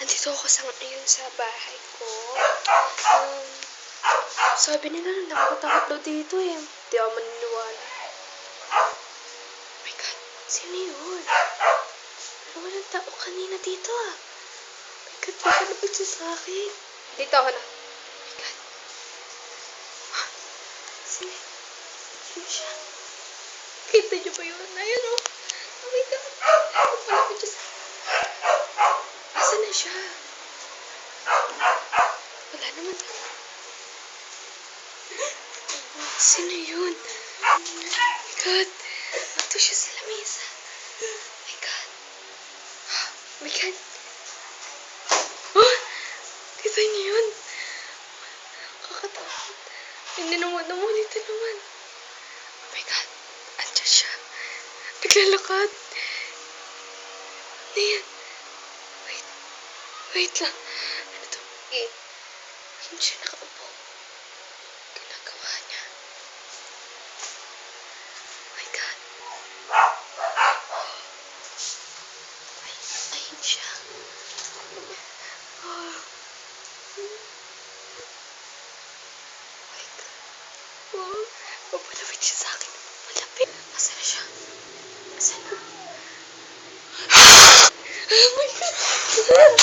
Nandito ako ngayon sa bahay ko. Sabi nila nakakatakot daw dito eh. Di ako maniniwala. Oh my God, sino yun? Pero walang tao kanina dito ah. Oh my God, baka nabig siya sa akin. Dito ako na. Oh my God. Sino? Sino siya? Kita niyo ba yun? Ayan oh. Oh my God. Napalapit siya sa akin. Asan na siya? Wala naman. Sino yun? Oh my God. Ito siya sa lamesa. Oh my God. Oh my God. Oh! Kita niyo yun? Kakatakot. Hindi naman. Ito naman. Oh my God. Andiyan siya. Naglalakad. Ano yan? Wait lang. Ano to? Hindi siya nakaupo. Ginagawa niya. Oh my God. Ayun siya. Oh. My God. Oh. Papalapit siya sa akin. Malapit. Asan na siya? Asan na? Oh my God.